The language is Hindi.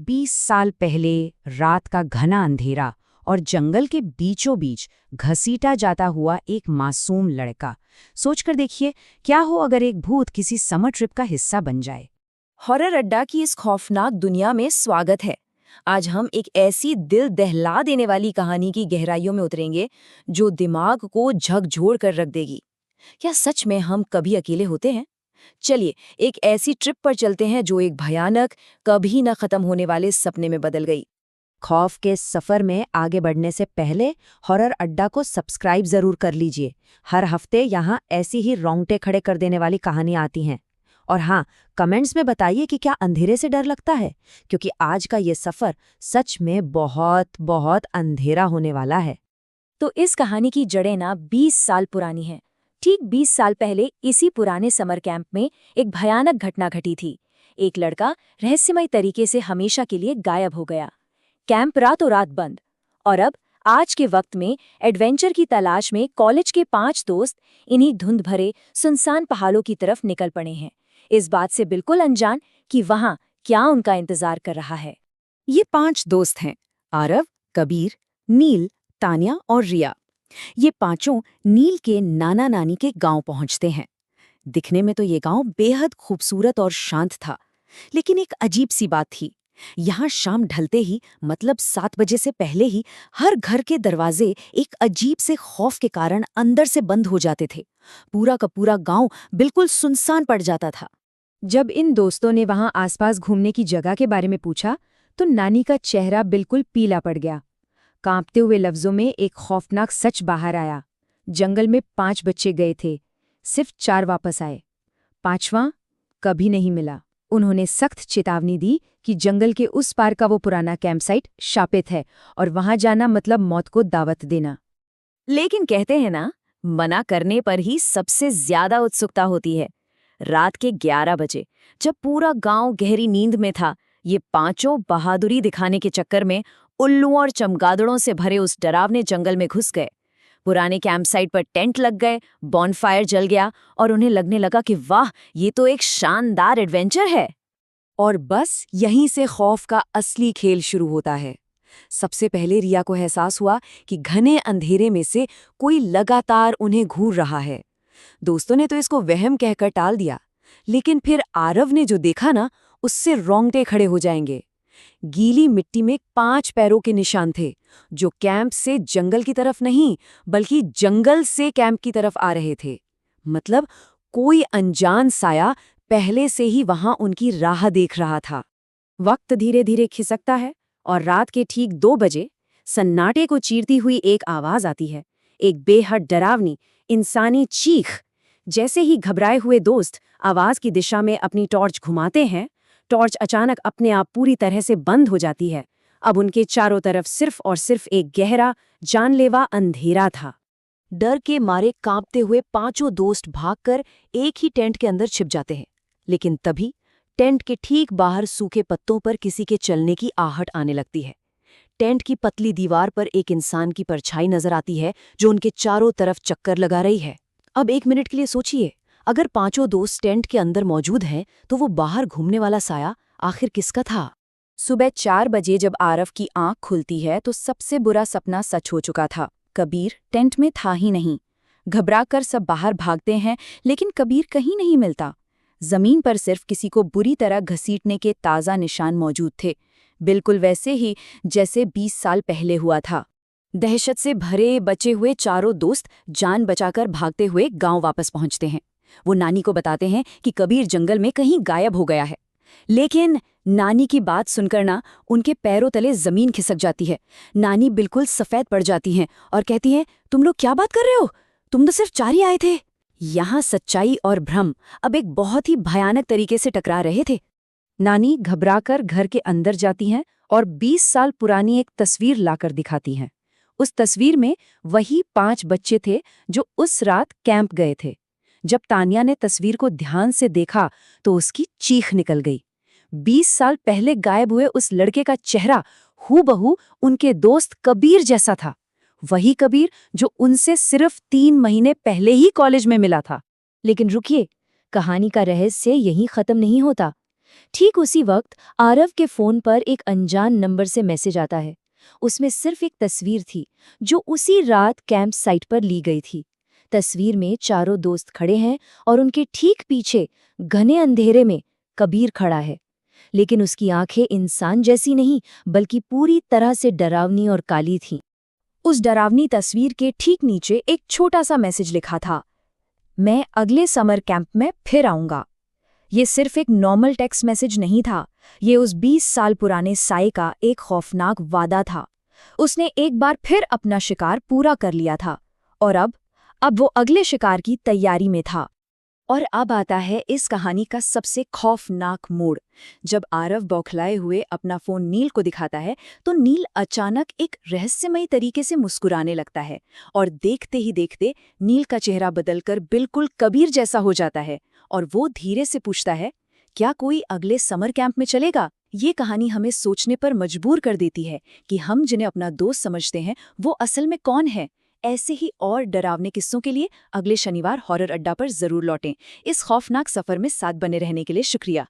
20 साल पहले रात का घना अंधेरा और जंगल के बीचों बीच घसीटा जाता हुआ एक मासूम लड़का। सोचकर देखिए, क्या हो अगर एक भूत किसी समर ट्रिप का हिस्सा बन जाए। हॉरर अड्डा की इस खौफनाक दुनिया में स्वागत है। आज हम एक ऐसी दिल दहला देने वाली कहानी की गहराइयों में उतरेंगे जो दिमाग को झकझोर कर रख देगी। क्या सच में हम कभी अकेले होते हैं? चलिए एक ऐसी ट्रिप पर चलते हैं जो एक भयानक, कभी न खत्म होने वाले सपने में बदल गई। खौफ के सफर में आगे बढ़ने से पहले हॉरर अड्डा को सब्सक्राइब जरूर कर लीजिए। हर हफ्ते यहाँ ऐसी ही रोंगटे खड़े कर देने वाली कहानियां आती हैं। और हाँ, कमेंट्स में बताइए कि क्या अंधेरे से डर लगता है, क्योंकि आज का ये सफर सच में बहुत बहुत अंधेरा होने वाला है। तो इस कहानी की जड़ें ना 20 साल पुरानी हैं। ठीक 20 साल पहले इसी पुराने समर कैंप में एक भयानक घटना घटी थी। एक लड़का रहस्यमय तरीके से हमेशा के लिए गायब हो गया। कैंप रातों रात बंद। और अब आज के वक्त में एडवेंचर की तलाश में कॉलेज के 5 दोस्त इन्हीं धुंध भरे सुनसान पहाड़ों की तरफ निकल पड़े हैं, इस बात से बिल्कुल अनजान कि वहां क्या उनका इंतजार कर रहा है। ये 5 दोस्त हैं: आरव, कबीर, नील, तान्या और रिया। ये पांचों नील के नाना नानी के गांव पहुंचते हैं। दिखने में तो ये गांव बेहद खूबसूरत और शांत था, लेकिन एक अजीब सी बात थी। यहाँ शाम ढलते ही, मतलब 7 बजे से पहले ही, हर घर के दरवाजे एक अजीब से खौफ के कारण अंदर से बंद हो जाते थे। पूरा का पूरा गांव बिल्कुल सुनसान पड़ जाता था। जब इन दोस्तों ने वहां आसपास घूमने की जगह के बारे में पूछा, तो नानी का चेहरा बिल्कुल पीला पड़ गया। कांपते हुए लफ्जों में एक खौफनाक सच बाहर आया। जंगल में 5 बच्चे गए थे, सिर्फ 4 वापस आए। 5वां कभी नहीं मिला। उन्होंने सख्त चेतावनी दी कि जंगल के उस पार का वो पुराना कैंपसाइट शापित है और वहां जाना मतलब मौत को दावत देना। लेकिन कहते हैं ना, मना करने पर ही सबसे ज्यादा उत्सुकता होती है। रात के 11 बजे, जब पूरा गांव गहरी नींद में था, ये पांचों बहादुरी दिखाने के चक्कर में उल्लुओं और चमगादड़ों से भरे उस डरावने जंगल में घुस गए। पुराने कैंपसाइट पर टेंट लग गए, बॉनफायर जल गया और उन्हें लगने लगा कि वाह, ये तो एक शानदार एडवेंचर है। और बस यहीं से खौफ का असली खेल शुरू होता है। सबसे पहले रिया को एहसास हुआ कि घने अंधेरे में से कोई लगातार उन्हें घूर रहा है। दोस्तों ने तो इसको वहम कहकर टाल दिया, लेकिन फिर आरव ने जो देखा ना, उससे रोंगटे खड़े हो जाएंगे। गीली मिट्टी में 5 पैरों के निशान थे, जो कैंप से जंगल की तरफ नहीं, बल्कि जंगल से कैंप की तरफ आ रहे थे। मतलब कोई अनजान साया पहले से ही वहां उनकी राह देख रहा था। वक्त धीरे धीरे खिसकता है और रात के ठीक 2 बजे सन्नाटे को चीरती हुई एक आवाज आती है, एक बेहद डरावनी इंसानी चीख। जैसे ही घबराए हुए दोस्त आवाज की दिशा में अपनी टॉर्च घुमाते हैं, टॉर्च अचानक अपने आप पूरी तरह से बंद हो जाती है। अब उनके चारों तरफ सिर्फ और सिर्फ एक गहरा, जानलेवा अंधेरा था। डर के मारे कांपते हुए 5 दोस्त भागकर एक ही टेंट के अंदर छिप जाते हैं। लेकिन तभी टेंट के ठीक बाहर सूखे पत्तों पर किसी के चलने की आहट आने लगती है। टेंट की पतली दीवार पर एक इंसान की परछाई नजर आती है, जो उनके चारों तरफ चक्कर लगा रही है। अब 1 मिनट के लिए सोचिए, अगर 5 दोस्त टेंट के अंदर मौजूद हैं, तो वो बाहर घूमने वाला साया आखिर किसका था? सुबह 4 बजे जब आरव की आंख खुलती है, तो सबसे बुरा सपना सच हो चुका था। कबीर टेंट में था ही नहीं। घबराकर सब बाहर भागते हैं, लेकिन कबीर कहीं नहीं मिलता। जमीन पर सिर्फ किसी को बुरी तरह घसीटने के ताज़ा निशान मौजूद थे, बिल्कुल वैसे ही जैसे 20 साल पहले हुआ था। दहशत से भरे बचे हुए चारों दोस्त जान बचाकर भागते हुए गांव वापस पहुंचते हैं। वो नानी को बताते हैं कि कबीर जंगल में कहीं गायब हो गया है। लेकिन नानी की बात सुनकर ना उनके पैरों तले जमीन खिसक जाती है। नानी बिल्कुल सफेद पड़ जाती हैं और कहती हैं, तुम लोग क्या बात कर रहे हो? तुम तो सिर्फ 4 ही आए थे। यहाँ सच्चाई और भ्रम अब एक बहुत ही भयानक तरीके से टकरा रहे थे। नानी घबराकर घर के अंदर जाती हैं और 20 साल पुरानी एक तस्वीर लाकर दिखाती हैं। उस तस्वीर में वही 5 बच्चे थे जो उस रात कैंप गए थे। जब तान्या ने तस्वीर को ध्यान से देखा, तो उसकी चीख निकल गई। 20 साल पहले गायब हुए उस लड़के का चेहरा हूबहू उनके दोस्त कबीर जैसा था। वही कबीर जो उनसे सिर्फ 3 महीने पहले ही कॉलेज में मिला था। लेकिन रुकिए, कहानी का रहस्य यहीं खत्म नहीं होता। ठीक उसी वक्त आरव के फोन पर एक अनजान नंबर से मैसेज आता है। उसमें सिर्फ एक तस्वीर थी जो उसी रात कैंप साइट पर ली गई थी। तस्वीर में चारों दोस्त खड़े हैं और उनके ठीक पीछे घने अंधेरे में कबीर खड़ा है। लेकिन उसकी आंखें इंसान जैसी नहीं बल्कि पूरी तरह से डरावनी और काली थीं। उस डरावनी तस्वीर के ठीक नीचे एक छोटा सा मैसेज लिखा था, मैं अगले समर कैंप में फिर आऊंगा। ये सिर्फ एक नॉर्मल टेक्स्ट मैसेज नहीं था, ये उस 20 साल पुराने साए का एक खौफनाक वादा था। उसने एक बार फिर अपना शिकार पूरा कर लिया था और अब वो अगले शिकार की तैयारी में था। और अब आता है इस कहानी का सबसे खौफनाक मोड़। जब आरव बौखलाए हुए अपना फोन नील को दिखाता है तो नील अचानक एक रहस्यमयी तरीके से मुस्कुराने लगता है और देखते ही देखते नील का चेहरा बदलकर बिल्कुल कबीर जैसा हो जाता है और वो धीरे से पूछता है, क्या कोई अगले समर कैंप में चलेगा? ये कहानी हमें सोचने पर मजबूर कर देती है कि हम जिन्हें अपना दोस्त समझते हैं वो असल में कौन है। ऐसे ही और डरावने किस्सों के लिए अगले शनिवार हॉरर अड्डा पर जरूर लौटें। इस खौफनाक सफर में साथ बने रहने के लिए शुक्रिया।